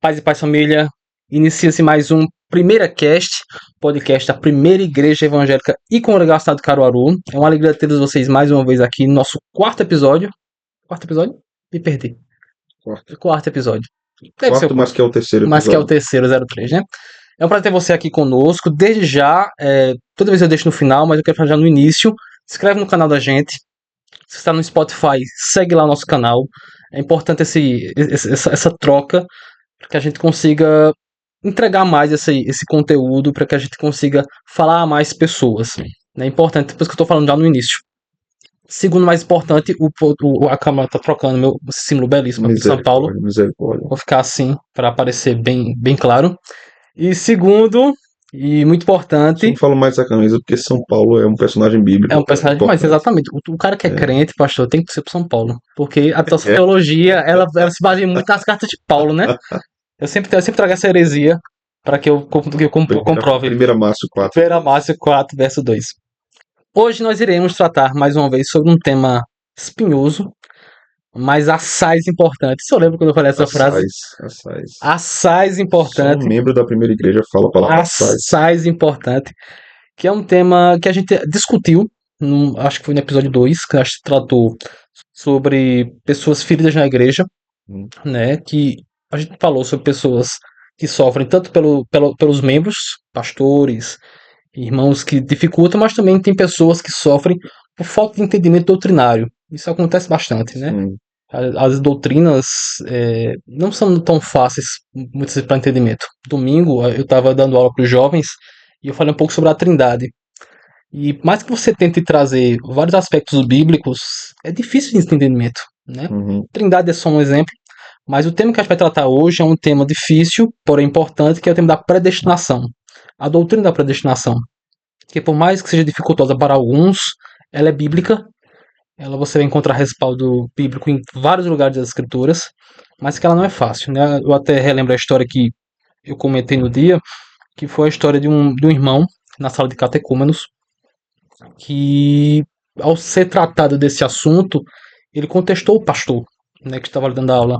Paz e Paz Família, inicia-se mais um Primeira Cast, podcast da Primeira Igreja Evangélica e Congregacional de Caruaru. É uma alegria ter vocês mais uma vez aqui no nosso quarto episódio. Quarto episódio? Me perdi. Quarto episódio. Deve ser o Quarto, mas que é o terceiro mas que é o episódio. terceiro, 03, né? É um prazer ter você aqui conosco. Desde já, toda vez eu deixo no final, mas eu quero falar já no início. Se inscreve no canal da gente. Se você está no Spotify, segue lá o nosso canal. É importante essa troca para que a gente consiga entregar mais esse conteúdo, para que a gente consiga falar a mais pessoas. É importante, depois que eu estou falando já no início. Segundo mais importante, a câmera está trocando meu símbolo belíssimo aqui de São Paulo. Misericórdia. Vou ficar assim, para aparecer bem claro. E segundo, e muito importante... Só não falo mais essa camisa porque São Paulo é um personagem bíblico. É um personagem, mas importante. exatamente, o cara que é crente, pastor, tem que ser pro São Paulo. Porque a nossa teologia, ela se baseia muito nas cartas de Paulo, né? Eu sempre trago essa heresia para que eu comprove. 1 Márcio 4. 1 Márcio 4, verso 2. Hoje nós iremos tratar mais uma vez sobre um tema espinhoso, mas assaz importante. Você lembra quando eu falei essa frase? Assaz. Assaz importante. Só um membro da primeira igreja fala a palavra assaz. Assaz importante. Que é um tema que a gente discutiu, acho que foi no episódio 2, que a gente tratou sobre pessoas feridas na igreja, né? Que a gente falou sobre pessoas que sofrem tanto pelos membros, pastores, irmãos que dificultam, mas também tem pessoas que sofrem por falta de entendimento doutrinário. Isso acontece bastante, né? As doutrinas não são tão fáceis, muitas vezes, para entendimento. Domingo, eu estava dando aula para os jovens e eu falei um pouco sobre a Trindade. E mais que você tente trazer vários aspectos bíblicos, é difícil de entendimento, né? Trindade é só um exemplo, mas o tema que a gente vai tratar hoje é um tema difícil, porém importante, que é o tema da predestinação. A doutrina da predestinação, que por mais que seja dificultosa para alguns, ela é bíblica. Você vai encontrar respaldo bíblico em vários lugares das escrituras, mas que ela não é fácil, né? Eu até relembro a história que eu comentei no dia, que foi a história de um irmão na sala de catecúmenos, que ao ser tratado desse assunto, ele contestou o pastor, né, que estava dando a aula,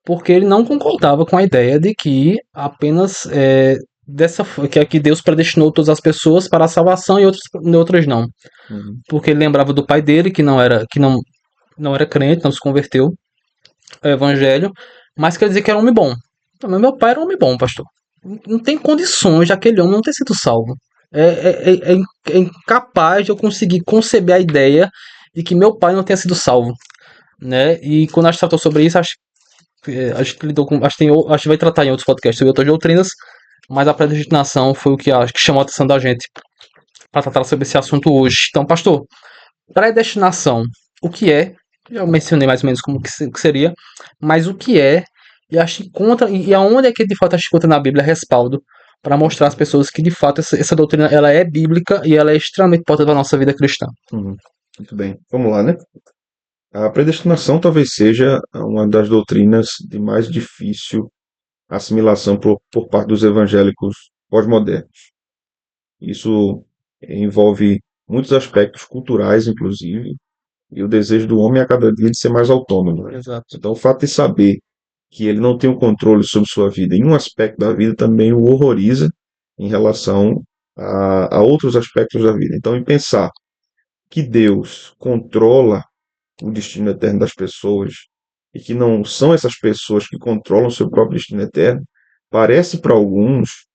porque ele não concordava com a ideia de que apenas que Deus predestinou todas as pessoas para a salvação e outras não. Porque ele lembrava do pai dele, que não era crente, não se converteu ao evangelho, mas quer dizer que era um homem bom. Mas meu pai era um homem bom, pastor. Não tem condições daquele homem não ter sido salvo. É incapaz de eu conseguir conceber a ideia de que meu pai não tenha sido salvo, né? E quando a gente tratou sobre isso, acho que a gente lidou com, acho que vai tratar em outros podcasts sobre outras doutrinas, mas a predestinação foi o que acho que chamou a atenção da gente para tratar sobre esse assunto hoje. Então, pastor, predestinação, o que é? Já mencionei mais ou menos como que seria, mas o que é? E acho que e aonde é que de fato a gente encontra na Bíblia respaldo para mostrar às pessoas que de fato essa doutrina ela é bíblica e ela é extremamente importante para a nossa vida cristã. Muito bem, vamos lá, né? A predestinação talvez seja uma das doutrinas de mais difícil assimilação por parte dos evangélicos pós-modernos. Isso envolve muitos aspectos culturais, inclusive, e o desejo do homem a cada dia de ser mais autônomo. Né? Exato. Então, o fato de saber que ele não tem o controle sobre sua vida em um aspecto da vida também o horroriza em relação a outros aspectos da vida. Então, em pensar que Deus controla o destino eterno das pessoas e que não são essas pessoas que controlam o seu próprio destino eterno, parece para alguns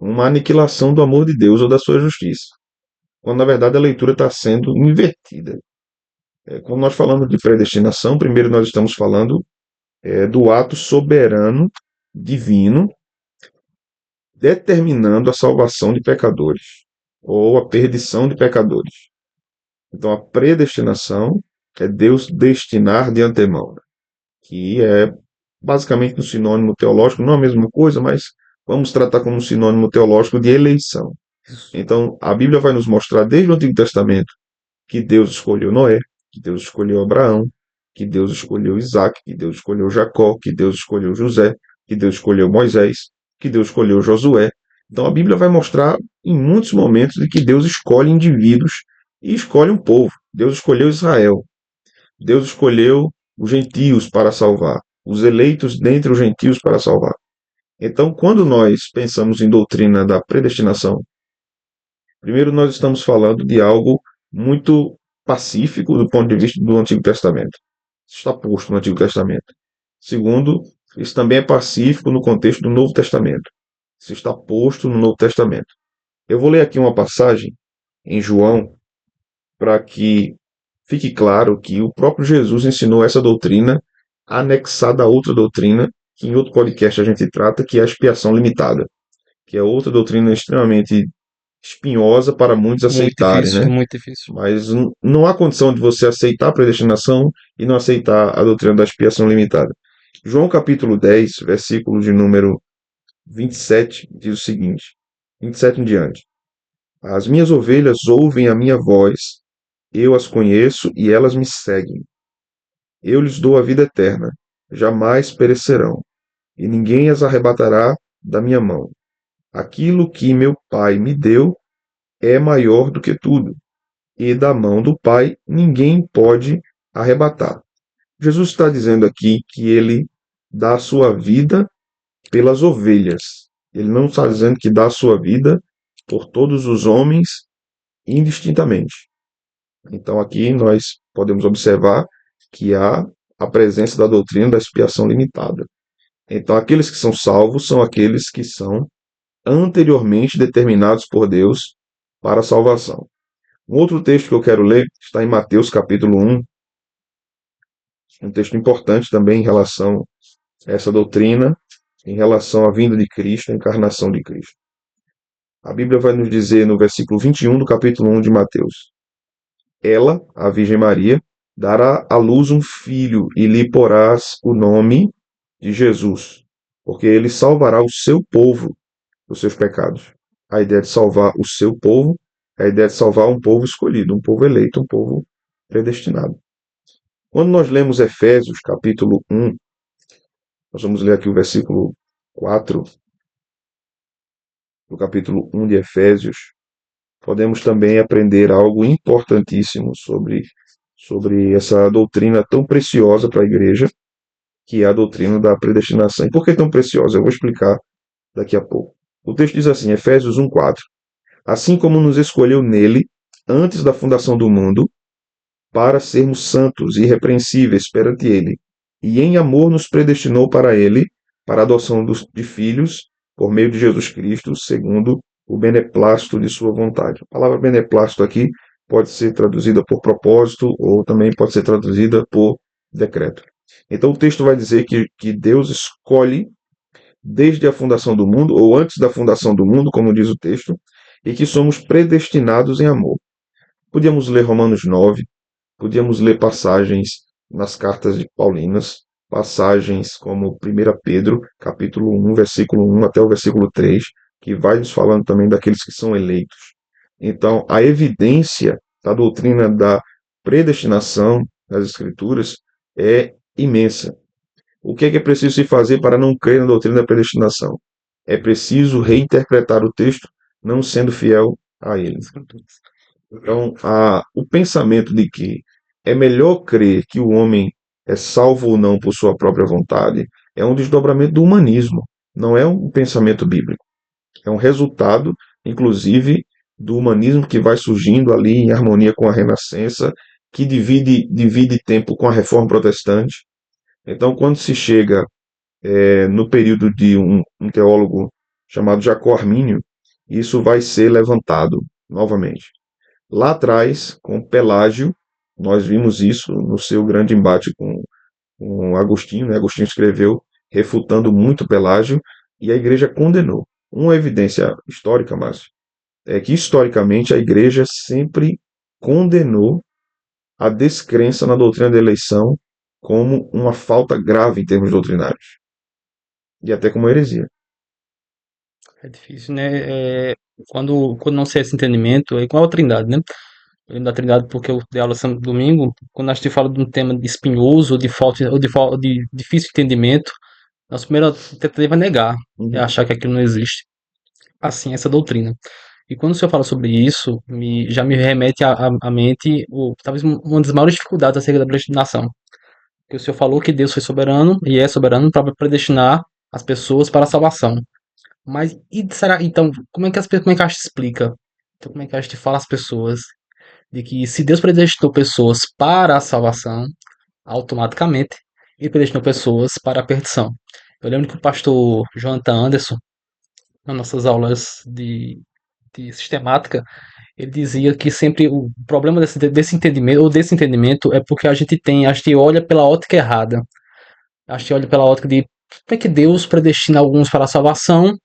uma aniquilação do amor de Deus ou da sua justiça, quando na verdade a leitura está sendo invertida. Quando nós falamos de predestinação, primeiro nós estamos falando do ato soberano, divino, determinando a salvação de pecadores, ou a perdição de pecadores. Então a predestinação é Deus destinar de antemão, que é basicamente um sinônimo teológico, não a mesma coisa, mas vamos tratar como um sinônimo teológico de eleição. Então a Bíblia vai nos mostrar desde o Antigo Testamento que Deus escolheu Noé, que Deus escolheu Abraão, que Deus escolheu Isaac, que Deus escolheu Jacó, que Deus escolheu José, que Deus escolheu Moisés, que Deus escolheu Josué. Então a Bíblia vai mostrar em muitos momentos de que Deus escolhe indivíduos e escolhe um povo. Deus escolheu Israel. Deus escolheu os gentios para salvar, os eleitos dentre os gentios para salvar. Então, quando nós pensamos em doutrina da predestinação, primeiro nós estamos falando de algo muito pacífico do ponto de vista do Antigo Testamento. Isso está posto no Antigo Testamento. Segundo, isso também é pacífico no contexto do Novo Testamento. Isso está posto no Novo Testamento. Eu vou ler aqui uma passagem em João para que fique claro que o próprio Jesus ensinou essa doutrina anexada a outra doutrina que em outro podcast a gente trata, que é a expiação limitada, que é outra doutrina extremamente espinhosa para muitos aceitarem, né? Muito difícil. Mas não há condição de você aceitar a predestinação e não aceitar a doutrina da expiação limitada. João capítulo 10, versículo de número 27, diz o seguinte, 27 em diante. As minhas ovelhas ouvem a minha voz, eu as conheço e elas me seguem. Eu lhes dou a vida eterna, jamais perecerão, e ninguém as arrebatará da minha mão. Aquilo que meu Pai me deu é maior do que tudo, e da mão do Pai ninguém pode arrebatar. Jesus está dizendo aqui que ele dá a sua vida pelas ovelhas. Ele não está dizendo que dá a sua vida por todos os homens indistintamente. Então aqui nós podemos observar que há a presença da doutrina da expiação limitada. Então aqueles que são salvos são aqueles que são anteriormente determinados por Deus para a salvação. Um outro texto que eu quero ler está em Mateus capítulo 1, um texto importante também em relação a essa doutrina, em relação à vinda de Cristo, a encarnação de Cristo. A Bíblia vai nos dizer no versículo 21 do capítulo 1 de Mateus: Ela, a Virgem Maria, dará à luz um filho e lhe porás o nome de Jesus, porque ele salvará o seu povo dos seus pecados. A ideia de salvar o seu povo é a ideia de salvar um povo escolhido, um povo eleito, um povo predestinado. Quando nós lemos Efésios capítulo 1, nós vamos ler aqui o versículo 4 do capítulo 1 de Efésios, podemos também aprender algo importantíssimo sobre essa doutrina tão preciosa para a igreja, que é a doutrina da predestinação. E por que tão preciosa? Eu vou explicar daqui a pouco. O texto diz assim, Efésios 1:4. Assim como nos escolheu nele, antes da fundação do mundo, para sermos santos e irrepreensíveis perante ele, e em amor nos predestinou para ele, para a adoção de filhos, por meio de Jesus Cristo, segundo o beneplácito de sua vontade. A palavra beneplácito aqui pode ser traduzida por propósito ou também pode ser traduzida por decreto. Então o texto vai dizer que Deus escolhe desde a fundação do mundo, ou antes da fundação do mundo, como diz o texto, e que somos predestinados em amor. Podíamos ler Romanos 9, podíamos ler passagens nas cartas de Paulinas, passagens como 1 Pedro, capítulo 1, versículo 1 até o versículo 3, que vai nos falando também daqueles que são eleitos. Então, a evidência da doutrina da predestinação das Escrituras é imensa. O que é preciso se fazer para não crer na doutrina da predestinação? É preciso reinterpretar o texto, não sendo fiel a ele. Então, o pensamento de que é melhor crer que o homem é salvo ou não por sua própria vontade é um desdobramento do humanismo, não é um pensamento bíblico. É um resultado, inclusive, do humanismo que vai surgindo ali em harmonia com a Renascença, que divide tempo com a Reforma Protestante. Então, quando se chega no período de um teólogo chamado Jacó Armínio, isso vai ser levantado novamente. Lá atrás, com Pelágio, nós vimos isso no seu grande embate com Agostinho, né? Agostinho escreveu refutando muito Pelágio e a igreja condenou. Uma evidência histórica, Márcio, é que historicamente a igreja sempre condenou a descrença na doutrina da eleição como uma falta grave em termos doutrinários e até como heresia. É difícil, né? Quando não se tem esse entendimento, é igual a Trindade, né? Eu lembro da Trindade porque eu dei aula sempre domingo. Quando a gente fala de um tema espinhoso, ou de falta, ou de difícil entendimento, nossa primeira tentativa é negar, é Uhum. achar que aquilo não existe. Assim, essa doutrina. E quando o senhor fala sobre isso, já me remete à mente talvez uma das maiores dificuldades acerca da predestinação. Porque o senhor falou que Deus foi soberano e é soberano para predestinar as pessoas para a salvação. Mas e será então, como é que a gente explica? Então, como é que a gente fala às pessoas de que se Deus predestinou pessoas para a salvação, automaticamente ele predestinou pessoas para a perdição? Eu lembro que o pastor Jonathan Anderson, nas nossas aulas de sistemática, ele dizia que sempre o problema desse entendimento, ou desse entendimento, é porque a gente olha pela ótica errada. A gente olha pela ótica de como é que Deus predestina alguns para a salvação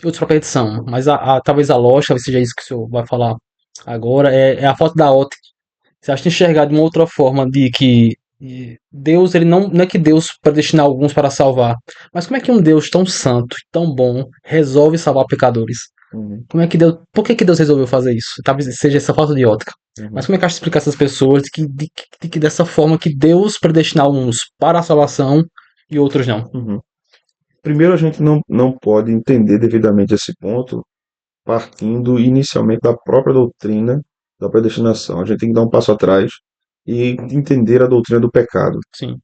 e outros para a perdição. Mas talvez a lógica, talvez seja isso que o senhor vai falar agora, é a falta da ótica. Você acha que enxergar de uma outra forma de que Deus, ele não é que Deus predestina alguns para salvar, mas como é que um Deus tão santo, tão bom, resolve salvar pecadores? Uhum, Por que que Deus resolveu fazer isso? Talvez seja essa falta de ótica. Mas uhum, como é que eu acho explicar essas pessoas de que dessa forma que Deus predestina uns para a salvação e outros não? uhum. Primeiro, a gente não pode entender devidamente esse ponto partindo inicialmente da própria doutrina da predestinação. A gente tem que dar um passo atrás e entender a doutrina do pecado Sim,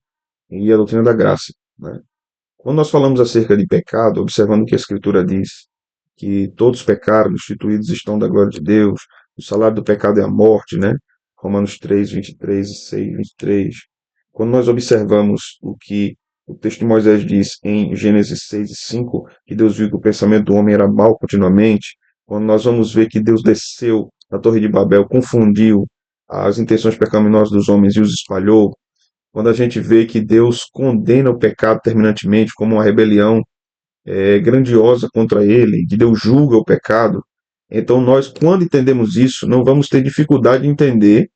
e a doutrina da graça, né? Quando nós falamos acerca de pecado, observando o que a Escritura diz, que todos pecaram, destituídos estão da glória de Deus, o salário do pecado é a morte, né? Romanos 3, 23 e 6, 23. Quando nós observamos o que o texto de Moisés diz em Gênesis 6 e 5, que Deus viu que o pensamento do homem era mau continuamente, quando nós vamos ver que Deus desceu da Torre de Babel, confundiu as intenções pecaminosas dos homens e os espalhou, quando a gente vê que Deus condena o pecado terminantemente como uma rebelião grandiosa contra ele, que Deus julga o pecado, então nós, quando entendemos isso, não vamos ter dificuldade de entender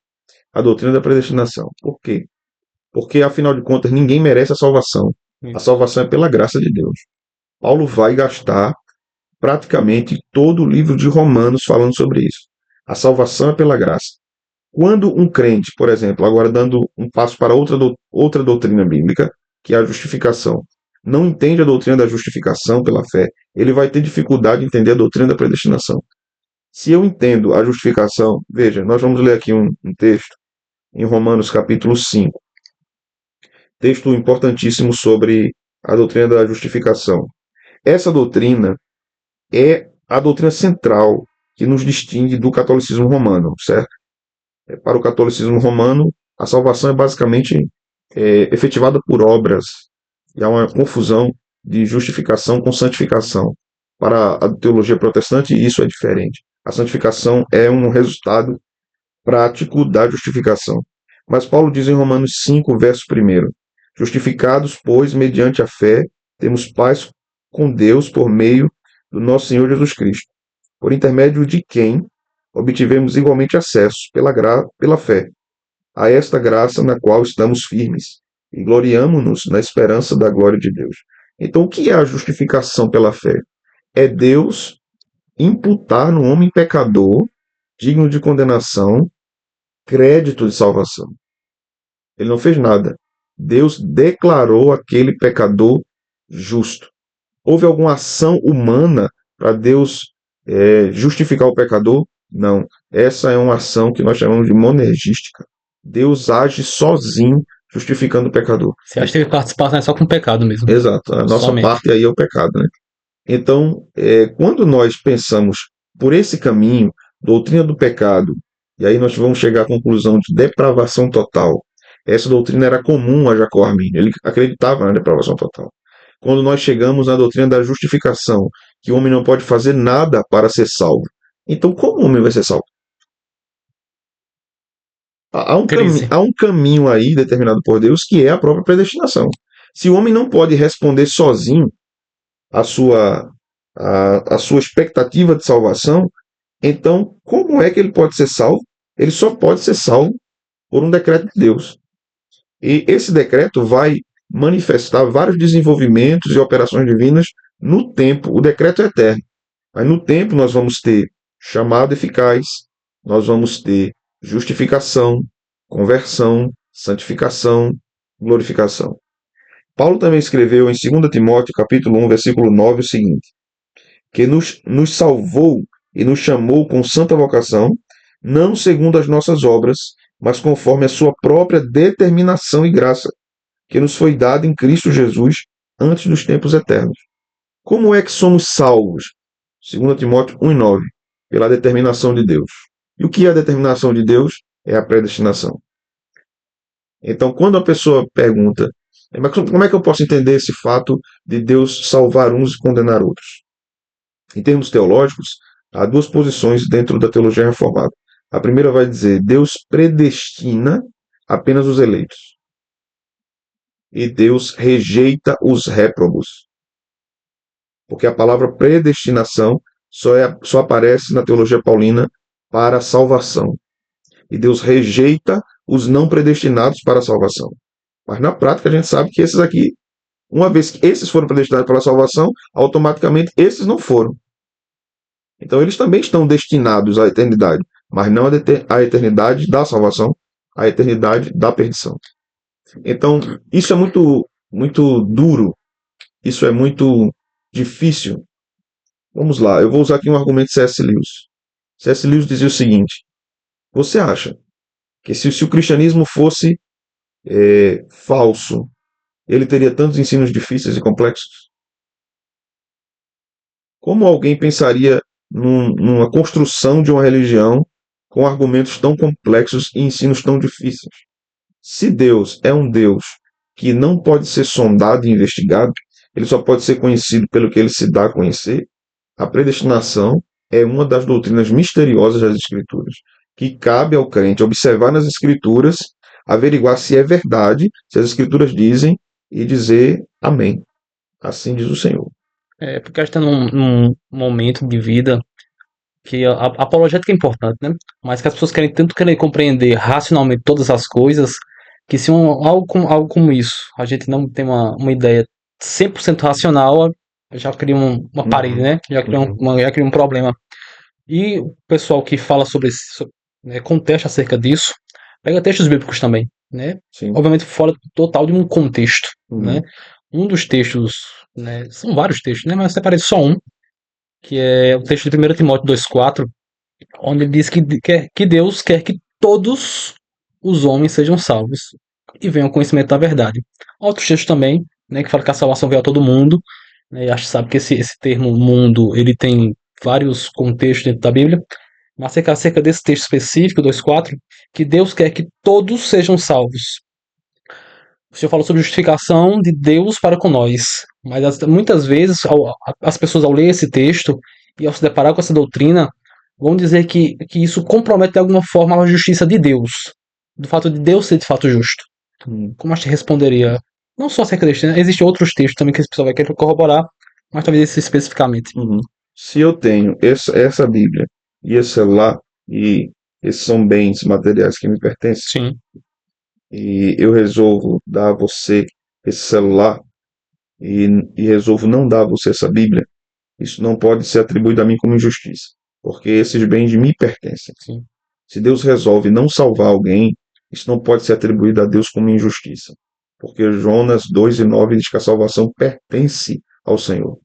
a doutrina da predestinação. Por quê? Porque, afinal de contas, ninguém merece a salvação. A isso. salvação é pela graça de Deus. Paulo vai gastar praticamente todo o livro de Romanos falando sobre isso. A salvação é pela graça. Quando um crente, por exemplo, agora dando um passo para outra doutrina bíblica, que é a justificação, não entende a doutrina da justificação pela fé, ele vai ter dificuldade de entender a doutrina da predestinação. Se eu entendo a justificação, veja, nós vamos ler aqui um texto em Romanos capítulo 5, texto importantíssimo sobre a doutrina da justificação. Essa doutrina é a doutrina central que nos distingue do catolicismo romano, certo? Para o catolicismo romano, a salvação é basicamente efetivada por obras. E há uma confusão de justificação com santificação. Para a teologia protestante, isso é diferente. A santificação é um resultado prático da justificação. Mas Paulo diz em Romanos 5, verso 1: Justificados, pois, mediante a fé, temos paz com Deus por meio do nosso Senhor Jesus Cristo, por intermédio de quem obtivemos igualmente acesso, pela fé, a esta graça na qual estamos firmes e gloriamo-nos na esperança da glória de Deus. Então, o que é a justificação pela fé? É Deus imputar no homem pecador, digno de condenação, crédito de salvação. Ele não fez nada. Deus declarou aquele pecador justo. Houve alguma ação humana para Deus justificar o pecador? Não. Essa é uma ação que nós chamamos de monergística. Deus age sozinho justificando o pecador. Você acha que ele participasse não é só com pecado mesmo? Exato. A nossa Somente. parte aí é o pecado, né? Então, quando nós pensamos por esse caminho, doutrina do pecado, e aí nós vamos chegar à conclusão de depravação total. Essa doutrina era comum a Jacó Arminio, ele acreditava na depravação total. Quando nós chegamos na doutrina da justificação, que o homem não pode fazer nada para ser salvo. Então, como o homem vai ser salvo? Crise. Há um caminho aí determinado por Deus que é a própria predestinação. Se o homem não pode responder sozinho a sua, a sua expectativa de salvação, então como é que ele pode ser salvo? Ele só pode ser salvo por um decreto de Deus. E esse decreto vai manifestar vários desenvolvimentos e operações divinas no tempo. O decreto é eterno. Mas no tempo nós vamos ter chamado eficaz, nós vamos ter justificação, conversão, santificação, glorificação. Paulo também escreveu em 2 Timóteo, capítulo 1, versículo 9, o seguinte: que nos salvou e nos chamou com santa vocação, não segundo as nossas obras, mas conforme a sua própria determinação e graça, que nos foi dada em Cristo Jesus antes dos tempos eternos. Como é que somos salvos? 2 Timóteo 1:9, pela determinação de Deus. E o que é a determinação de Deus? É a predestinação. Então, quando a pessoa pergunta, mas como é que eu posso entender esse fato de Deus salvar uns e condenar outros? Em termos teológicos, há duas posições dentro da teologia reformada. A primeira vai dizer, Deus predestina apenas os eleitos. E Deus rejeita os réprobos. Porque a palavra predestinação só aparece na teologia paulina para a salvação. E Deus rejeita os não predestinados para a salvação. Mas na prática a gente sabe que esses aqui, uma vez que esses foram predestinados para a salvação, automaticamente esses não foram. Então eles também estão destinados à eternidade, mas não à eternidade da salvação, à eternidade da perdição. Então isso é muito duro, isso é muito difícil. Vamos lá, eu vou usar aqui um argumento de C.S. Lewis. C.S. Lewis dizia o seguinte: você acha que se o cristianismo fosse falso, ele teria tantos ensinos difíceis e complexos? Como alguém pensaria numa construção de uma religião com argumentos tão complexos e ensinos tão difíceis? Se Deus é um Deus que não pode ser sondado e investigado, ele só pode ser conhecido pelo que ele se dá a conhecer, a predestinação é uma das doutrinas misteriosas das Escrituras, que cabe ao crente observar nas Escrituras, averiguar se é verdade, se as Escrituras dizem, e dizer amém. Assim diz o Senhor. Porque a gente está num momento de vida que a apologética é importante, né? Mas que as pessoas querem tanto querer compreender racionalmente todas as coisas, que se algo como isso, a gente não tem uma ideia 100% racional, já cria uma parede, né? Já cria um problema. E o pessoal que fala sobre né, contesta acerca disso, pega textos bíblicos também, né? Sim. Obviamente fora total de um contexto, né? Uhum. Um dos textos, né? São vários textos, né? Mas eu separei só um, que é o texto de 1 Timóteo 2,4, onde ele diz que Deus quer que todos os homens sejam salvos e venham ao conhecimento da verdade. Outros textos também, né, que fala que a salvação veio a todo mundo, né, e acho que sabe que esse termo mundo, ele tem vários contextos dentro da Bíblia, mas acerca desse texto específico, 2,4, que Deus quer que todos sejam salvos. O Senhor falou sobre justificação de Deus para com nós, mas muitas vezes as pessoas ao ler esse texto e ao se deparar com essa doutrina vão dizer que isso compromete de alguma forma a justiça de Deus, do fato de Deus ser de fato justo. Como a gente responderia? Não só acerca deste, né? Existem outros textos também que esse pessoal vai querer corroborar, mas talvez esse especificamente. Uhum. Se eu tenho essa Bíblia e esse celular, e esses são bens materiais que me pertencem, Sim, e eu resolvo dar a você esse celular e resolvo não dar a você essa Bíblia, isso não pode ser atribuído a mim como injustiça, porque esses bens me pertencem. sim. Se Deus resolve não salvar alguém, isso não pode ser atribuído a Deus como injustiça, porque Jonas 2:9 diz que a salvação pertence ao Senhor.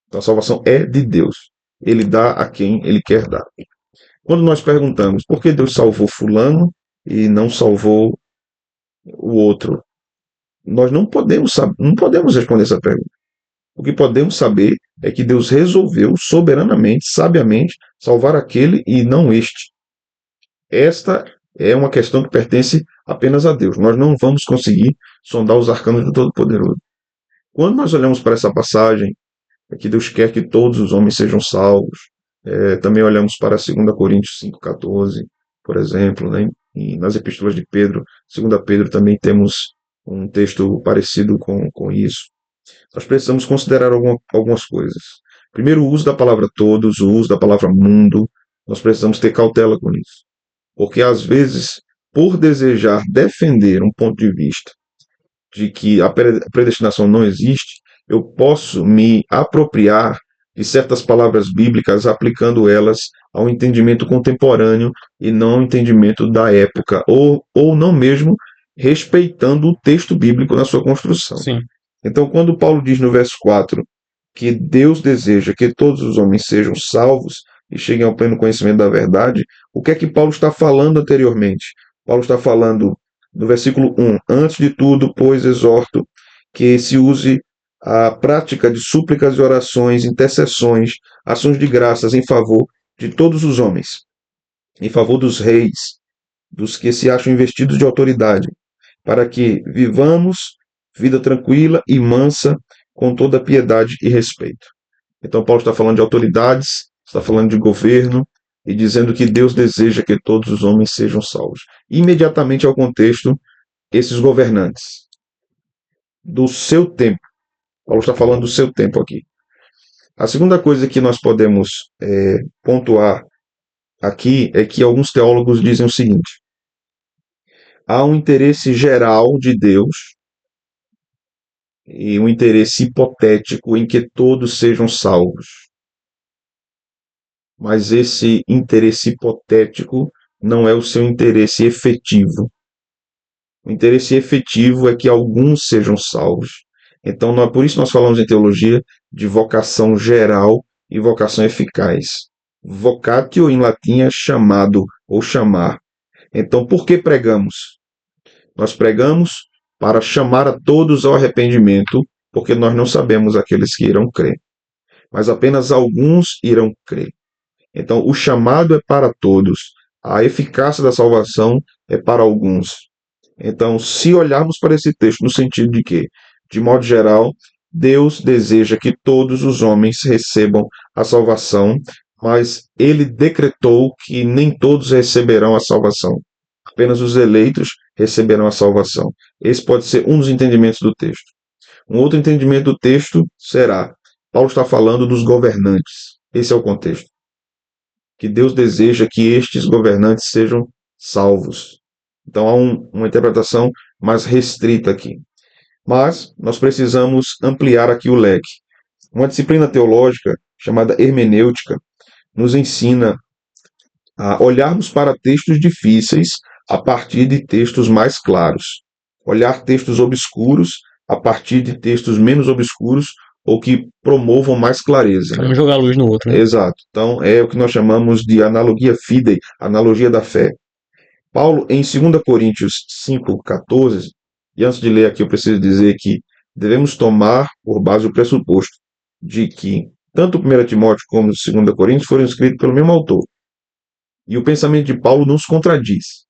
Então a salvação é de Deus. Ele dá a quem ele quer dar. Quando nós perguntamos por que Deus salvou fulano e não salvou o outro, nós não podemos responder essa pergunta. O que podemos saber é que Deus resolveu soberanamente, sabiamente, salvar aquele e não este. Esta é uma questão que pertence apenas a Deus. Nós não vamos conseguir sondar os arcanos do Todo-Poderoso. Quando nós olhamos para essa passagem, é que Deus quer que todos os homens sejam salvos. Também olhamos para 2 Coríntios 5,14, por exemplo, né? E nas epístolas de Pedro, 2 Pedro, também temos um texto parecido com isso. Nós precisamos considerar algumas coisas. Primeiro, o uso da palavra todos, o uso da palavra mundo, nós precisamos ter cautela com isso. Porque, às vezes, por desejar defender um ponto de vista de que a predestinação não existe, eu posso me apropriar de certas palavras bíblicas, aplicando elas ao entendimento contemporâneo e não ao entendimento da época, ou não mesmo respeitando o texto bíblico na sua construção. Sim. Então, quando Paulo diz no verso 4 que Deus deseja que todos os homens sejam salvos e cheguem ao pleno conhecimento da verdade, o que é que Paulo está falando anteriormente? Paulo está falando no versículo 1: antes de tudo, pois, exorto que se use a prática de súplicas e orações, intercessões, ações de graças em favor de todos os homens, em favor dos reis, dos que se acham investidos de autoridade, para que vivamos vida tranquila e mansa, com toda piedade e respeito. Então, Paulo está falando de autoridades, está falando de governo, e dizendo que Deus deseja que todos os homens sejam salvos. Imediatamente ao contexto, esses governantes do seu tempo. Paulo está falando do seu tempo aqui. A segunda coisa que nós podemos pontuar aqui é que alguns teólogos dizem o seguinte: há um interesse geral de Deus e um interesse hipotético em que todos sejam salvos. Mas esse interesse hipotético não é o seu interesse efetivo. O interesse efetivo é que alguns sejam salvos. Então, por isso nós falamos em teologia de vocação geral e vocação eficaz. Vocatio em latim é chamado ou chamar. Então, por que pregamos? Nós pregamos para chamar a todos ao arrependimento, porque nós não sabemos aqueles que irão crer. Mas apenas alguns irão crer. Então, o chamado é para todos. A eficácia da salvação é para alguns. Então, se olharmos para esse texto no sentido de que, de modo geral, Deus deseja que todos os homens recebam a salvação, mas ele decretou que nem todos receberão a salvação. Apenas os eleitos receberão a salvação. Esse pode ser um dos entendimentos do texto. Um outro entendimento do texto será: Paulo está falando dos governantes. Esse é o contexto. Que Deus deseja que estes governantes sejam salvos. Então há uma interpretação mais restrita aqui. Mas nós precisamos ampliar aqui o leque. Uma disciplina teológica chamada hermenêutica nos ensina a olharmos para textos difíceis a partir de textos mais claros. Olhar textos obscuros a partir de textos menos obscuros ou que promovam mais clareza. Um jogar luz no outro, né? Exato. Então é o que nós chamamos de analogia fidei, analogia da fé. Paulo, em 2 Coríntios 5,14, e antes de ler aqui eu preciso dizer que devemos tomar por base o pressuposto de que tanto 1 Timóteo como 2 Coríntios foram escritos pelo mesmo autor. E o pensamento de Paulo não se contradiz.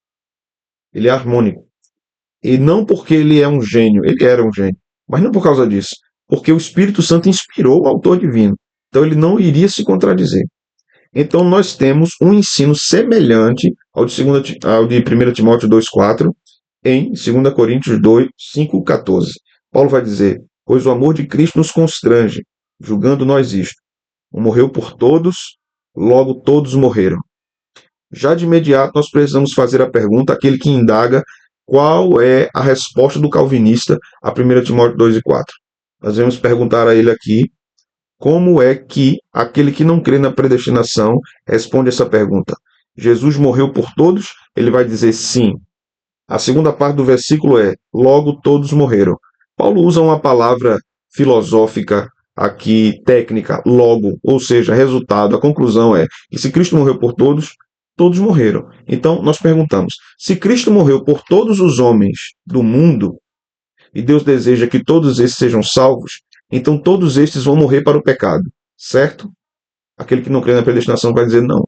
Ele é harmônico. E não porque ele é um gênio, ele era um gênio, mas não por causa disso, porque o Espírito Santo inspirou o autor divino. Então ele não iria se contradizer. Então nós temos um ensino semelhante ao de 1 Timóteo 2,4 em 2 Coríntios 5,14. Paulo vai dizer: pois o amor de Cristo nos constrange, julgando nós isto. Um morreu por todos, logo todos morreram. Já de imediato nós precisamos fazer a pergunta àquele que indaga qual é a resposta do calvinista a 1 Timóteo 2,4. Nós vamos perguntar a ele aqui como é que aquele que não crê na predestinação responde essa pergunta. Jesus morreu por todos? Ele vai dizer sim. A segunda parte do versículo é: logo todos morreram. Paulo usa uma palavra filosófica aqui, técnica, logo, ou seja, resultado. A conclusão é que se Cristo morreu por todos, todos morreram. Então nós perguntamos: se Cristo morreu por todos os homens do mundo, e Deus deseja que todos esses sejam salvos, então todos estes vão morrer para o pecado, certo? Aquele que não crê na predestinação vai dizer não.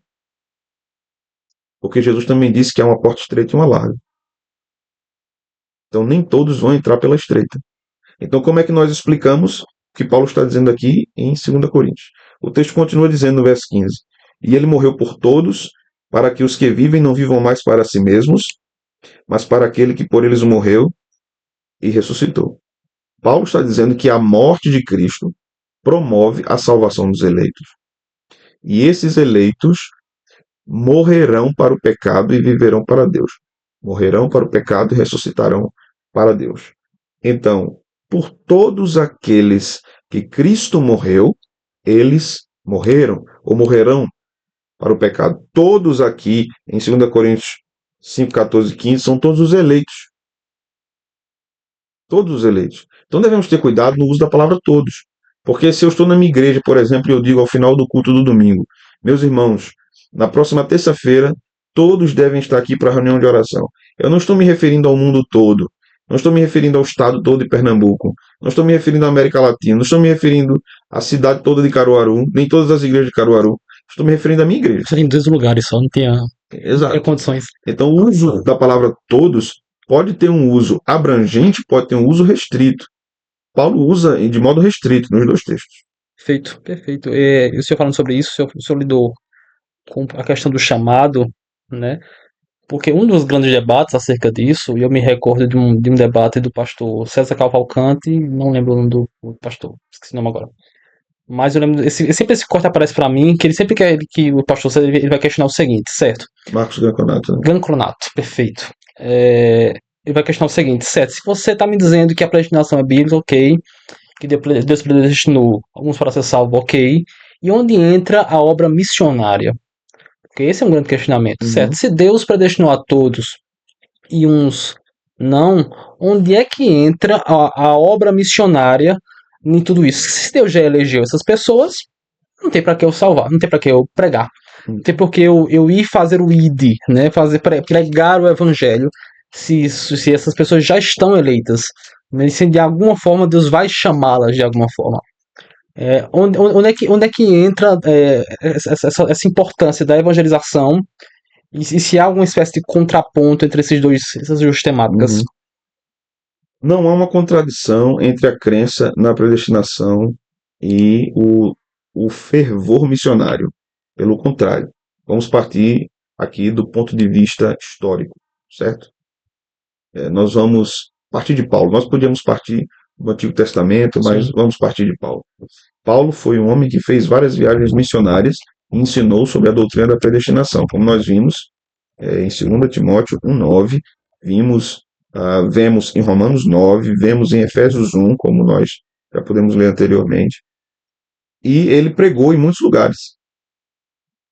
Porque Jesus também disse que há uma porta estreita e uma larga. Então nem todos vão entrar pela estreita. Então como é que nós explicamos o que Paulo está dizendo aqui em 2 Coríntios? O texto continua dizendo no verso 15: e ele morreu por todos, para que os que vivem não vivam mais para si mesmos, mas para aquele que por eles morreu e ressuscitou. Paulo está dizendo que a morte de Cristo promove a salvação dos eleitos. E esses eleitos morrerão para o pecado e viverão para Deus. Morrerão para o pecado e ressuscitarão para Deus. Então, por todos aqueles que Cristo morreu, eles morreram ou morrerão para o pecado. Todos aqui, em 2 Coríntios 5, 14 e 15, são todos os eleitos. Todos os eleitos. Então devemos ter cuidado no uso da palavra todos. Porque se eu estou na minha igreja, por exemplo, e eu digo ao final do culto do domingo: meus irmãos, na próxima terça-feira, todos devem estar aqui para a reunião de oração. Eu não estou me referindo ao mundo todo. Não estou me referindo ao estado todo de Pernambuco. Não estou me referindo à América Latina. Não estou me referindo à cidade toda de Caruaru, nem todas as igrejas de Caruaru. Estou me referindo à minha igreja. Seria em 2 lugares só, não tinha Exato. condições. Então, o uso da palavra todos pode ter um uso abrangente, pode ter um uso restrito. Paulo usa de modo restrito nos dois textos. Perfeito, perfeito. E o senhor falando sobre isso, o senhor lidou com a questão do chamado, né? Porque um dos grandes debates acerca disso, e eu me recordo de um debate do pastor César Cavalcante, não lembro o nome do pastor, esqueci o nome agora. Mas eu lembro, sempre esse corte aparece pra mim, que ele sempre quer que o pastor César ele vai questionar o seguinte, certo? Marcos Ganconato. Né? Gancronato, perfeito. Ele vai questionar o seguinte, certo? Se você está me dizendo que a predestinação é bíblica, ok. Que Deus predestinou alguns para ser salvos, ok. E onde entra a obra missionária? Porque esse é um grande questionamento, certo? Se Deus predestinou a todos e uns não, onde é que entra a obra missionária em tudo isso? Se Deus já elegeu essas pessoas, não tem para que eu salvar, não tem para que eu pregar. Não tem por que eu ir fazer o ID, né? Pregar o evangelho, se essas pessoas já estão eleitas. Né? Se de alguma forma Deus vai chamá-las de alguma forma. Onde é que entra essa importância da evangelização e se há alguma espécie de contraponto entre essas duas temáticas? Não há uma contradição entre a crença na predestinação e o fervor missionário. Pelo contrário, vamos partir aqui do ponto de vista histórico, certo? Nós vamos partir de Paulo. Nós podíamos partir do Antigo Testamento, mas Sim. vamos partir de Paulo. Paulo foi um homem que fez várias viagens missionárias e ensinou sobre a doutrina da predestinação, como nós vimos em 2 Timóteo 1,9, vemos em Romanos 9, vemos em Efésios 1, como nós já podemos ler anteriormente, e ele pregou em muitos lugares.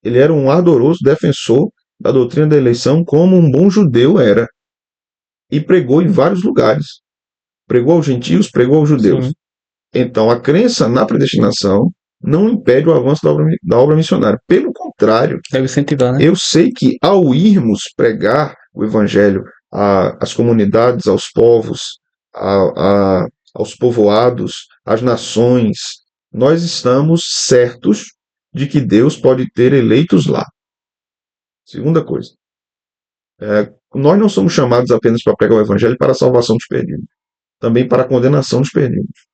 Ele era um ardoroso defensor da doutrina da eleição, como um bom judeu era, e pregou em vários lugares. Pregou aos gentios, pregou aos judeus. Sim. Então, a crença na predestinação não impede o avanço da obra missionária. Pelo contrário, Deve incentivar, né? eu sei que ao irmos pregar o evangelho às comunidades, aos povos, aos povoados, às nações, nós estamos certos de que Deus pode ter eleitos lá. Segunda coisa, nós não somos chamados apenas para pregar o evangelho para a salvação dos perdidos, também para a condenação dos perdidos.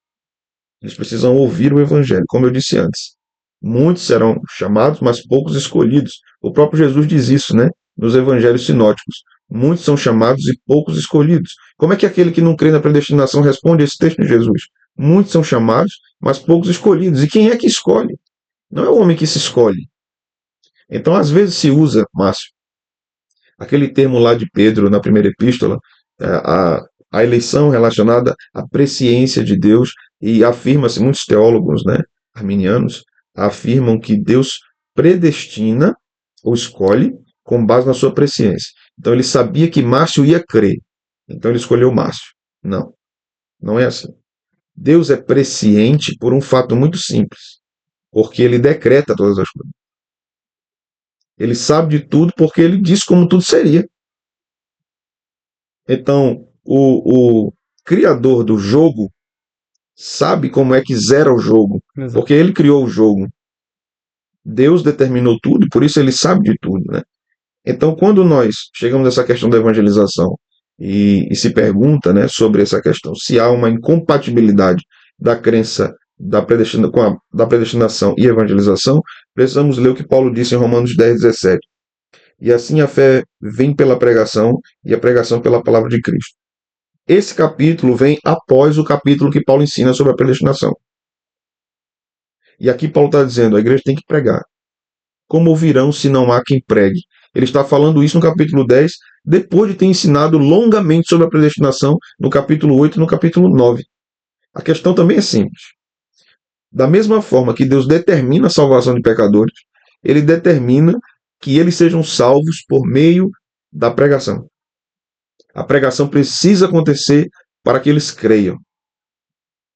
Eles precisam ouvir o evangelho, como eu disse antes. Muitos serão chamados, mas poucos escolhidos. O próprio Jesus diz isso, né? Nos evangelhos sinóticos. Muitos são chamados e poucos escolhidos. Como é que aquele que não crê na predestinação responde a esse texto de Jesus? Muitos são chamados, mas poucos escolhidos. E quem é que escolhe? Não é o homem que se escolhe. Então, às vezes se usa, Márcio, aquele termo lá de Pedro na primeira epístola, a eleição relacionada à presciência de Deus, e afirma-se, muitos teólogos, né, arminianos, afirmam que Deus predestina ou escolhe com base na sua presciência. Então ele sabia que Márcio ia crer, então ele escolheu Márcio. Não, não é assim. Deus é presciente por um fato muito simples, porque ele decreta todas as coisas. Ele sabe de tudo porque ele diz como tudo seria. Então, o criador do jogo sabe como é que zera o jogo, Exato. porque ele criou o jogo. Deus determinou tudo e por isso ele sabe de tudo, né? Então, quando nós chegamos a essa questão da evangelização e se pergunta, né, sobre essa questão, se há uma incompatibilidade da crença da predestinação e evangelização, precisamos ler o que Paulo disse em Romanos 10:17. E assim a fé vem pela pregação e a pregação pela palavra de Cristo. Esse capítulo vem após o capítulo que Paulo ensina sobre a predestinação. E aqui Paulo está dizendo, a igreja tem que pregar. Como ouvirão se não há quem pregue? Ele está falando isso no capítulo 10, depois de ter ensinado longamente sobre a predestinação no capítulo 8 e no capítulo 9. A questão também é simples. Da mesma forma que Deus determina a salvação de pecadores, ele determina que eles sejam salvos por meio da pregação. A pregação precisa acontecer para que eles creiam.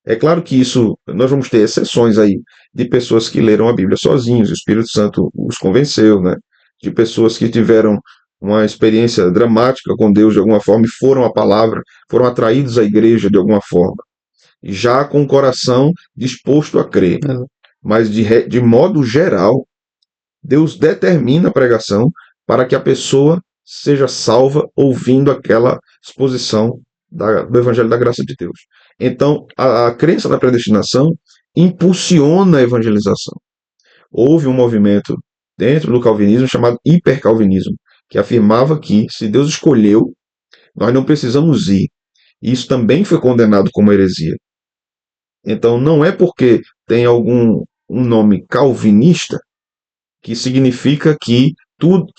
É claro que isso, nós vamos ter exceções aí de pessoas que leram a Bíblia sozinhos, o Espírito Santo os convenceu, né? De pessoas que tiveram uma experiência dramática com Deus de alguma forma e foram à palavra, foram atraídos à igreja de alguma forma, já com o coração disposto a crer. Mas de modo geral, Deus determina a pregação para que a pessoa seja salva ouvindo aquela exposição do Evangelho da Graça de Deus. Então, a crença na predestinação impulsiona a evangelização. Houve um movimento dentro do calvinismo chamado hipercalvinismo, que afirmava que, se Deus escolheu, nós não precisamos ir. E isso também foi condenado como heresia. Então, não é porque tem um nome calvinista que significa que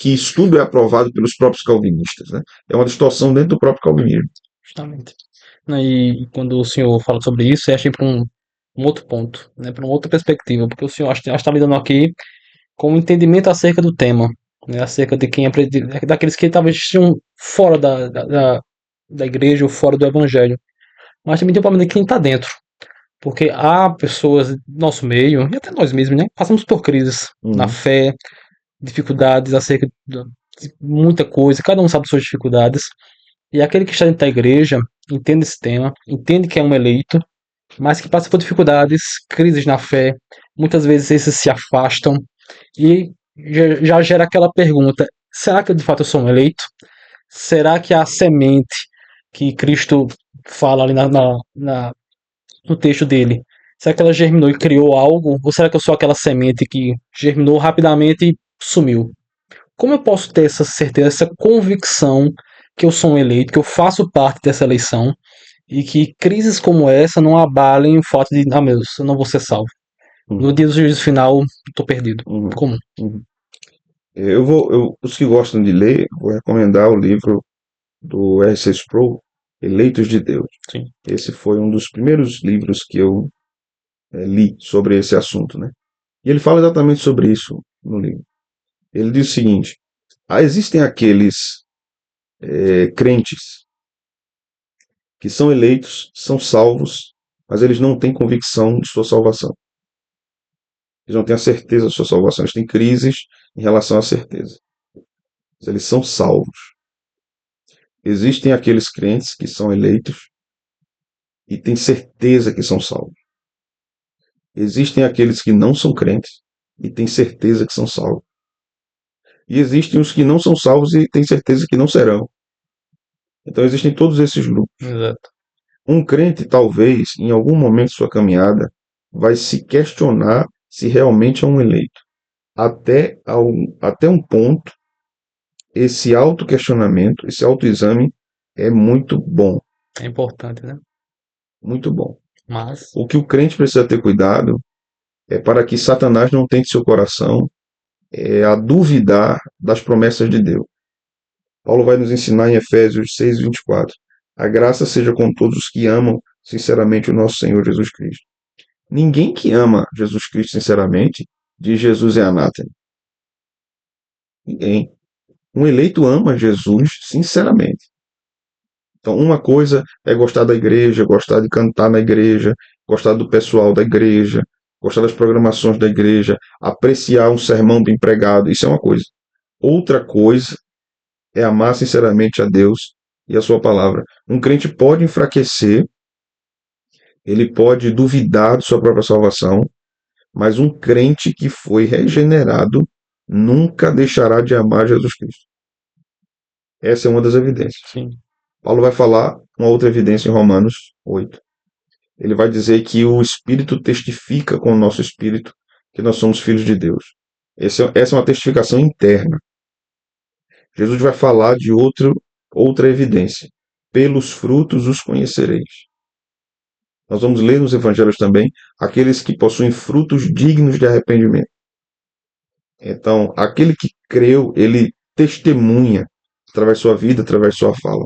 isso tudo é aprovado pelos próprios calvinistas, né? É uma distorção dentro do próprio calvinismo. Justamente. E quando o senhor fala sobre isso, eu achei para um outro ponto, né, para uma outra perspectiva, porque o senhor acho que está lidando aqui com um entendimento acerca do tema, né, acerca de quem daqueles que talvez estejam fora da igreja ou fora do evangelho, mas também tem o problema de quem está dentro, porque há pessoas do nosso meio, e até nós mesmos, né, passamos por crises na fé, dificuldades acerca de muita coisa, cada um sabe suas dificuldades, e aquele que está dentro da igreja entende esse tema, entende que é um eleito, mas que passa por dificuldades, crises na fé, muitas vezes esses se afastam e já gera aquela pergunta: será que de fato eu sou um eleito? Será que a semente que Cristo fala ali no texto dele, será que ela germinou e criou algo? Ou será que eu sou aquela semente que germinou rapidamente e sumiu? Como eu posso ter essa certeza, essa convicção que eu sou um eleito, que eu faço parte dessa eleição e que crises como essa não abalem o fato de, meu Deus, eu não vou ser salvo. No dia do juízo final, estou perdido. Como? Os que gostam de ler, vou recomendar o livro do R.C. Sproul, Eleitos de Deus. Sim. Esse foi um dos primeiros livros que eu li sobre esse assunto, né? E ele fala exatamente sobre isso no livro. Ele diz o seguinte: existem aqueles crentes que são eleitos, são salvos, mas eles não têm convicção de sua salvação. Eles não têm a certeza de sua salvação. Eles têm crises em relação à certeza. Mas eles são salvos. Existem aqueles crentes que são eleitos e têm certeza que são salvos. Existem aqueles que não são crentes e têm certeza que são salvos. E existem os que não são salvos e têm certeza que não serão. Então existem todos esses grupos. Exato. Um crente, talvez, em algum momento de sua caminhada, vai se questionar se realmente é um eleito. Até um ponto, esse autoquestionamento, esse autoexame é muito bom. É importante, né? Muito bom. Mas O que o crente precisa ter cuidado é para que Satanás não tente seu coração a duvidar das promessas de Deus. Paulo vai nos ensinar em Efésios 6:24. A graça seja com todos os que amam sinceramente o nosso Senhor Jesus Cristo. Ninguém que ama Jesus Cristo sinceramente diz Jesus é anátema. Ninguém. Um eleito ama Jesus sinceramente. Então, uma coisa é gostar da igreja, gostar de cantar na igreja, gostar do pessoal da igreja, gostar das programações da igreja, apreciar um sermão bem pregado, isso é uma coisa. Outra coisa é amar sinceramente a Deus e a sua palavra. Um crente pode enfraquecer, ele pode duvidar de sua própria salvação, mas um crente que foi regenerado nunca deixará de amar Jesus Cristo. Essa é uma das evidências. sim. Paulo vai falar uma outra evidência em Romanos 8. Ele vai dizer que o Espírito testifica com o nosso Espírito que nós somos filhos de Deus. Essa é uma testificação interna. Jesus vai falar de outra evidência. Pelos frutos os conhecereis. Nós vamos ler nos evangelhos também aqueles que possuem frutos dignos de arrependimento. Então, aquele que creu, ele testemunha através de sua vida, através de sua fala.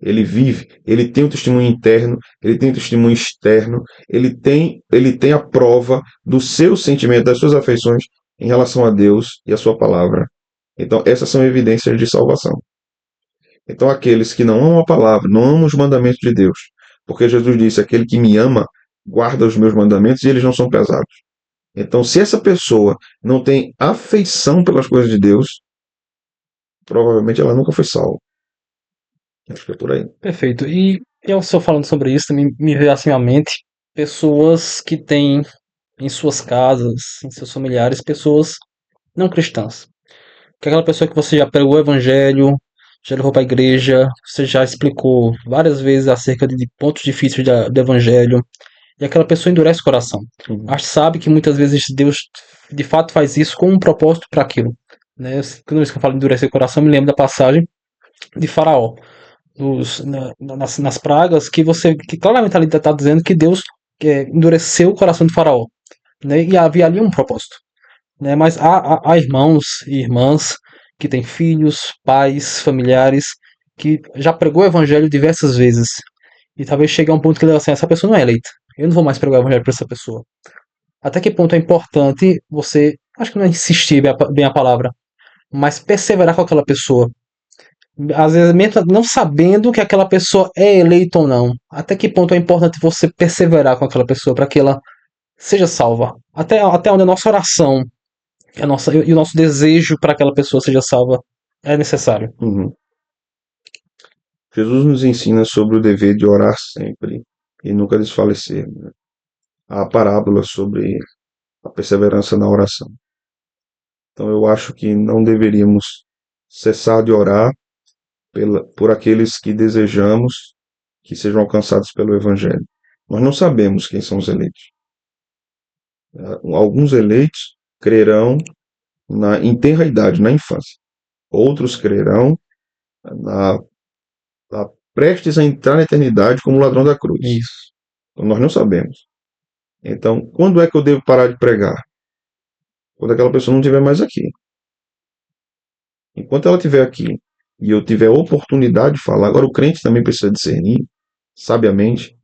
Ele vive, ele tem um testemunho interno, ele tem um testemunho externo, ele tem a prova do seu sentimento, das suas afeições em relação a Deus e a sua palavra. Então, essas são evidências de salvação. Então, aqueles que não amam a palavra, não amam os mandamentos de Deus, porque Jesus disse: aquele que me ama guarda os meus mandamentos e eles não são pesados. Então, se essa pessoa não tem afeição pelas coisas de Deus, provavelmente ela nunca foi salva. Acho que é por aí. Perfeito. E eu só falando sobre isso, também me veio assim à mente pessoas que têm em suas casas, em seus familiares, pessoas não cristãs. Que é aquela pessoa que você já pregou o evangelho, já levou para a igreja, você já explicou várias vezes acerca de pontos difíceis do evangelho, e aquela pessoa endurece o coração. Uhum. Mas sabe que muitas vezes Deus de fato faz isso com um propósito para aquilo. Né? Quando eu falo endurecer o coração, eu me lembro da passagem de Faraó, nas pragas, que claramente ali está dizendo que Deus endureceu o coração de Faraó. Né? E havia ali um propósito. Né? Mas há irmãos e irmãs que têm filhos, pais, familiares, que já pregou o evangelho diversas vezes. E talvez chegue a um ponto que ele assim, essa pessoa não é eleita. Eu não vou mais pregar o evangelho para essa pessoa. Até que ponto é importante você, acho que não é insistir bem a palavra, mas perseverar com aquela pessoa. Às vezes, mesmo não sabendo que aquela pessoa é eleita ou não. Até que ponto é importante você perseverar com aquela pessoa para que ela seja salva. Até onde a nossa oração e o nosso desejo para aquela pessoa seja salva é necessário. Uhum. Jesus nos ensina sobre o dever de orar sempre e nunca desfalecer, né? Há a parábola sobre a perseverança na oração. Então eu acho que não deveríamos cessar de orar por aqueles que desejamos que sejam alcançados pelo Evangelho. Nós não sabemos quem são os eleitos. Alguns eleitos crerão em tenra idade, na infância. Outros crerão na, prestes a entrar na eternidade como ladrão da cruz. Isso. Então, nós não sabemos. Então, quando é que eu devo parar de pregar? Quando aquela pessoa não estiver mais aqui. Enquanto ela estiver aqui e eu tiver a oportunidade de falar, agora o crente também precisa discernir, sabiamente,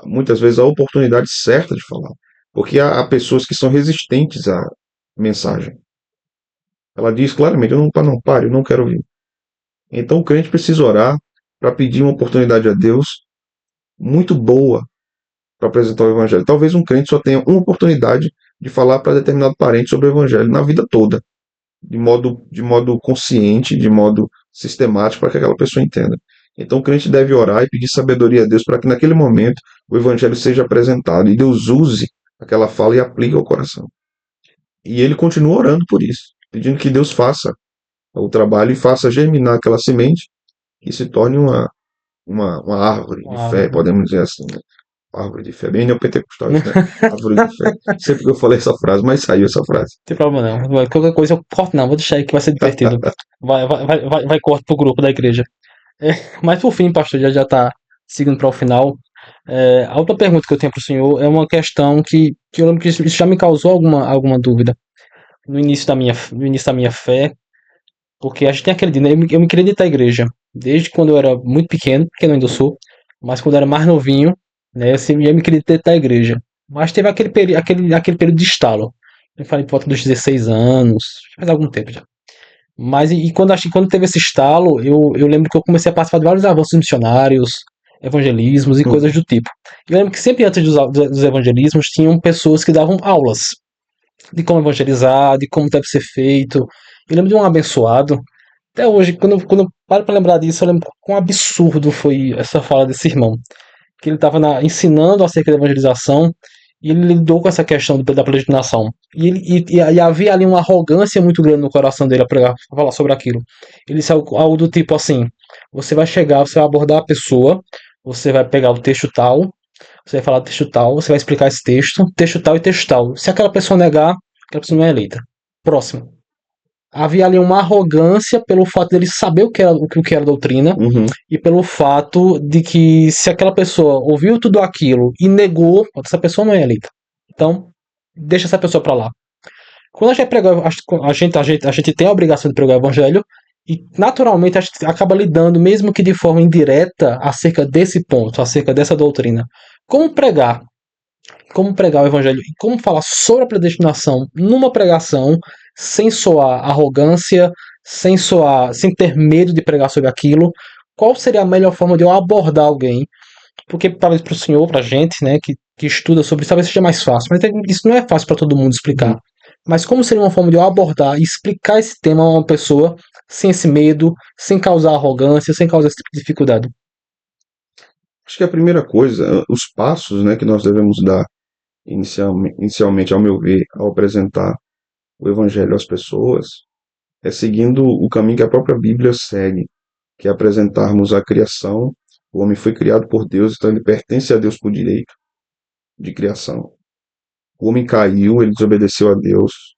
muitas vezes a oportunidade certa de falar. Porque há pessoas que são resistentes à mensagem. Ela diz claramente, eu não pare, eu não quero ouvir. Então o crente precisa orar para pedir uma oportunidade a Deus muito boa para apresentar o evangelho. Talvez um crente só tenha uma oportunidade de falar para determinado parente sobre o evangelho na vida toda, de modo consciente, de modo sistemático, para que aquela pessoa entenda. Então o crente deve orar e pedir sabedoria a Deus para que naquele momento o evangelho seja apresentado e Deus use aquela fala e aplique ao coração. E ele continua orando por isso, pedindo que Deus faça o trabalho e faça germinar aquela semente e se torne uma árvore de fé, podemos dizer assim, né? Árvore de fé, bem neopentecostal isso, né? Árvore de fé. Sempre que eu falei essa frase, mas saiu essa frase. Não tem problema não. Qualquer coisa eu corto não, vou deixar aí que vai ser divertido. Vai corto pro grupo da igreja. Mas por fim, pastor, já tá seguindo para o final. A outra pergunta que eu tenho para o senhor é uma questão que eu lembro que isso já me causou alguma dúvida no início da minha fé, porque a gente tem aquele dia, né? Eu me criei dentro da igreja desde quando eu era muito pequeno, que eu ainda sou, mas quando eu era mais novinho, né, eu me criei dentro da igreja. Mas teve aquele período de estalo. Eu falei por volta dos 16 anos, faz algum tempo já. Mas quando teve esse estalo, eu lembro que eu comecei a participar de vários avanços missionários, evangelismos e coisas do tipo. Eu lembro que sempre antes dos evangelismos tinham pessoas que davam aulas de como evangelizar, de como deve ser feito. Eu lembro de um abençoado. Até hoje, quando eu paro para lembrar disso, eu lembro quão absurdo foi essa fala desse irmão. Que ele estava ensinando acerca da evangelização e ele lidou com essa questão da predestinação. E havia ali uma arrogância muito grande no coração dele a falar sobre aquilo. Ele disse algo do tipo assim: você vai chegar, você vai abordar a pessoa, você vai pegar o texto tal, você vai falar do texto tal, você vai explicar esse texto tal e texto tal. Se aquela pessoa negar, aquela pessoa não é eleita. Próximo. Havia ali uma arrogância pelo fato dele saber o que era doutrina Uhum. e pelo fato de que se aquela pessoa ouviu tudo aquilo e negou, essa pessoa não é eleita. Então, deixa essa pessoa para lá. Quando a gente prega, a gente tem a obrigação de pregar o evangelho e naturalmente a gente acaba lidando, mesmo que de forma indireta, acerca desse ponto, acerca dessa doutrina. Como pregar? Como pregar o evangelho e como falar sobre a predestinação numa pregação sem soar arrogância, sem ter medo de pregar sobre aquilo. Qual seria a melhor forma de eu abordar alguém? Porque talvez para o senhor, para a gente, né, que estuda sobre isso, talvez seja mais fácil. Mas isso não é fácil para todo mundo explicar. Mas como seria uma forma de eu abordar e explicar esse tema a uma pessoa sem esse medo, sem causar arrogância, sem causar esse tipo de dificuldade? Acho que a primeira coisa, os passos, né, que nós devemos dar inicialmente, ao meu ver, ao apresentar o Evangelho às pessoas, é seguindo o caminho que a própria Bíblia segue, que é apresentarmos a criação. O homem foi criado por Deus, então ele pertence a Deus por direito de criação. O homem caiu, ele desobedeceu a Deus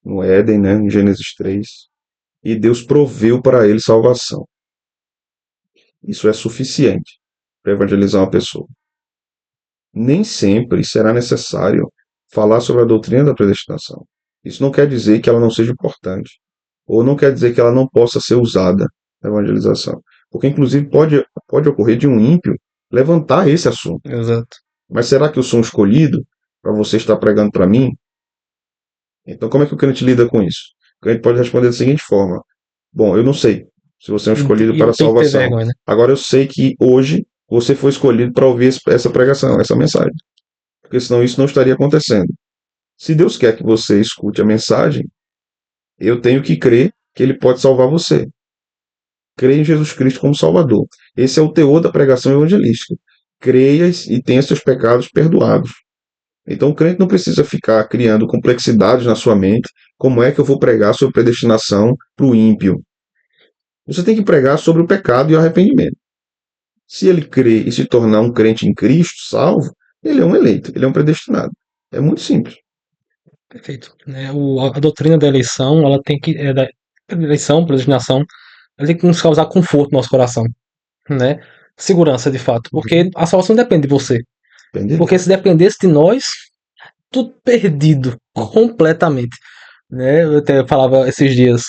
no Éden, né, em Gênesis 3, e Deus proveu para ele salvação. Isso é suficiente para evangelizar uma pessoa. Nem sempre será necessário falar sobre a doutrina da predestinação. Isso não quer dizer que ela não seja importante, ou não quer dizer que ela não possa ser usada na evangelização. Porque, inclusive, pode ocorrer de um ímpio levantar esse assunto. Exato. Mas será que eu sou um escolhido para você estar pregando para mim? Então, como é que o crente lida com isso? O crente pode responder da seguinte forma: bom, eu não sei se você é um escolhido E para não a tem que ter salvação. vergonha, né? Agora eu sei que hoje você foi escolhido para ouvir essa pregação, essa mensagem. Porque senão isso não estaria acontecendo. Se Deus quer que você escute a mensagem, eu tenho que crer que ele pode salvar você. Creia em Jesus Cristo como Salvador. Esse é o teor da pregação evangelística. Creia e tenha seus pecados perdoados. Então o crente não precisa ficar criando complexidades na sua mente. Como é que eu vou pregar sobre predestinação para o ímpio? Você tem que pregar sobre o pecado e o arrependimento. Se ele crer e se tornar um crente em Cristo, salvo, ele é um eleito, ele é um predestinado. É muito simples. Perfeito. Né? A doutrina da eleição, ela tem que. Da eleição, predestinação, ela tem que nos causar conforto no nosso coração, né? Segurança, de fato. Uhum. Porque a salvação depende de você. Depende de Porque se Deus. dependesse de nós, tudo perdido, completamente. Né? Eu até falava esses dias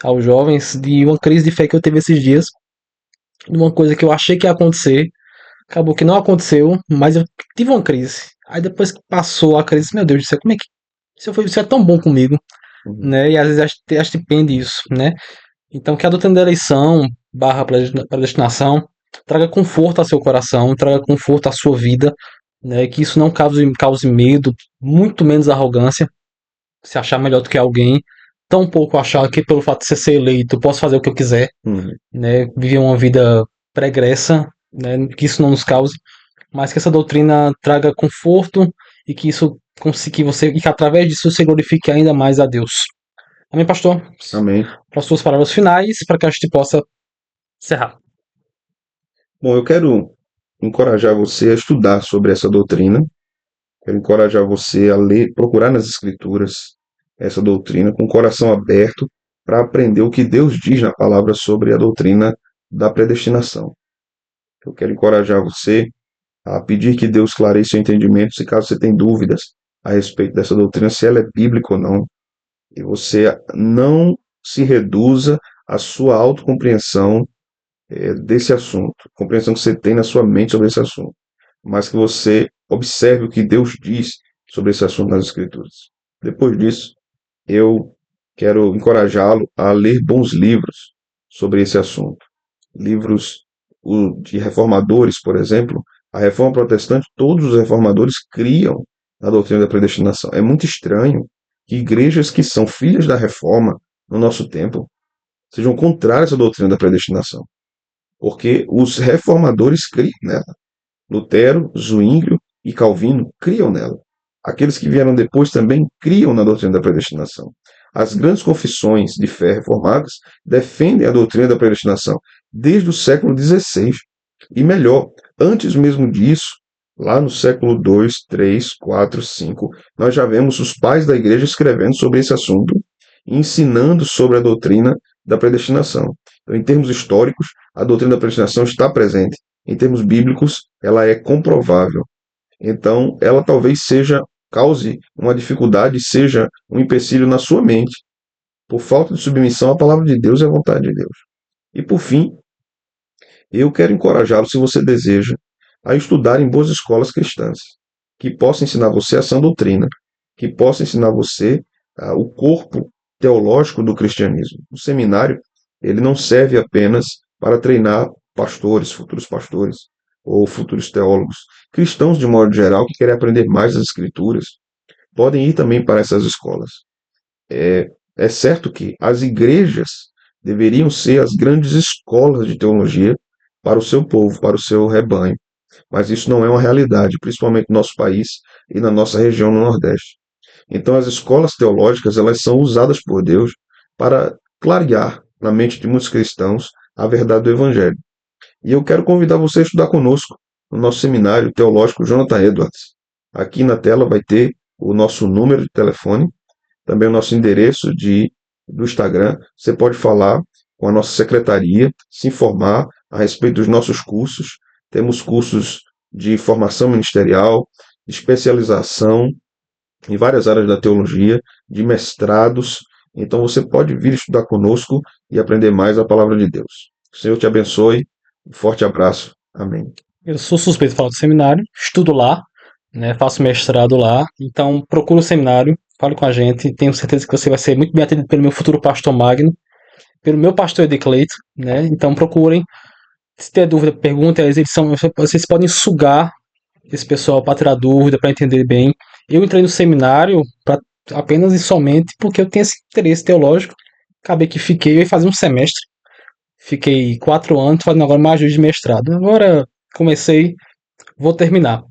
aos jovens de uma crise de fé que eu tive esses dias, de uma coisa que eu achei que ia acontecer, acabou que não aconteceu, mas eu tive uma crise. Aí depois que passou a crise, meu Deus do céu, como é que isso é tão bom comigo, Uhum. né? E às vezes a gente depende disso, né? Então que a doutrina da eleição barra predestinação traga conforto ao seu coração, traga conforto à sua vida, né? Que isso não cause medo, muito menos arrogância, se achar melhor do que alguém, tão pouco achar que pelo fato de ser eleito eu posso fazer o que eu quiser, Uhum. né? Viver uma vida pregressa, né? Que isso não nos cause, mas que essa doutrina traga conforto e que isso que você e que através disso você glorifique ainda mais a Deus. Amém, pastor? Amém. Para as suas palavras finais, para que a gente possa encerrar. Bom, eu quero encorajar você a estudar sobre essa doutrina. Quero encorajar você a ler, procurar nas Escrituras essa doutrina com o coração aberto para aprender o que Deus diz na palavra sobre a doutrina da predestinação. Eu quero encorajar você a pedir que Deus clareie seu entendimento, se caso você tem dúvidas a respeito dessa doutrina, se ela é bíblica ou não, e você não se reduza à sua autocompreensão desse assunto, compreensão que você tem na sua mente sobre esse assunto, mas que você observe o que Deus diz sobre esse assunto nas Escrituras. Depois disso, eu quero encorajá-lo a ler bons livros sobre esse assunto. Livros de reformadores, por exemplo. A reforma protestante, todos os reformadores criam na doutrina da predestinação. É muito estranho que igrejas que são filhas da reforma no nosso tempo sejam contrárias à doutrina da predestinação, porque os reformadores criam nela. Lutero, Zwinglio e Calvino criam nela. Aqueles que vieram depois também criam na doutrina da predestinação. As grandes confissões de fé reformadas defendem a doutrina da predestinação desde o século XVI. E melhor, antes mesmo disso, lá no século II, III, IV, V, nós já vemos os pais da igreja escrevendo sobre esse assunto, ensinando sobre a doutrina da predestinação. Então, em termos históricos, a doutrina da predestinação está presente. Em termos bíblicos, ela é comprovável. Então, ela talvez cause uma dificuldade, seja um empecilho na sua mente, por falta de submissão à palavra de Deus e à vontade de Deus. E por fim, eu quero encorajá-lo, se você deseja, a estudar em boas escolas cristãs, que possam ensinar você essa doutrina, que possam ensinar você o corpo teológico do cristianismo. O seminário, ele não serve apenas para treinar futuros pastores ou futuros teólogos. Cristãos, de modo geral, que querem aprender mais as escrituras, podem ir também para essas escolas. É certo que as igrejas deveriam ser as grandes escolas de teologia para o seu povo, para o seu rebanho. Mas isso não é uma realidade, principalmente no nosso país e na nossa região no Nordeste. Então, as escolas teológicas, elas são usadas por Deus para clarear na mente de muitos cristãos a verdade do Evangelho. E eu quero convidar você a estudar conosco no nosso seminário teológico Jonathan Edwards. Aqui na tela vai ter o nosso número de telefone, também o nosso endereço do Instagram. Você pode falar com a nossa secretaria, se informar a respeito dos nossos cursos. Temos cursos de formação ministerial, de especialização em várias áreas da teologia, de mestrados. Então você pode vir estudar conosco e aprender mais a palavra de Deus. O Senhor te abençoe. Um forte abraço. Amém. Eu sou suspeito de falar do seminário, estudo lá, né, faço mestrado lá, então procure o seminário, fale com a gente, tenho certeza que você vai ser muito bem atendido pelo meu futuro pastor Magno, pelo meu pastor Edicleito, né, então procurem, se tiver dúvida, perguntem, vocês podem sugar esse pessoal para tirar dúvida, para entender bem. Eu entrei no seminário apenas e somente porque eu tenho esse interesse teológico, acabei que fiquei, eu ia fazer um semestre, fiquei 4 anos, fazendo agora mais de mestrado, agora comecei, vou terminar.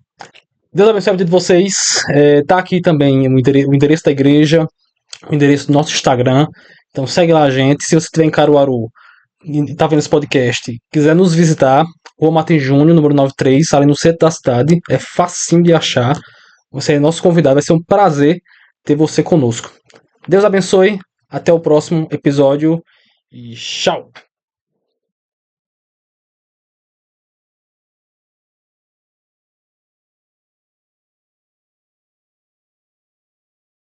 Deus abençoe a vida de vocês. Tá aqui também o endereço da igreja, o endereço do nosso Instagram. Então segue lá a gente. Se você estiver em Caruaru e tá vendo esse podcast, quiser nos visitar, Rua Martins Júnior, número 93, ali no centro da cidade. É facinho de achar. Você é nosso convidado. Vai ser um prazer ter você conosco. Deus abençoe. Até o próximo episódio. E tchau!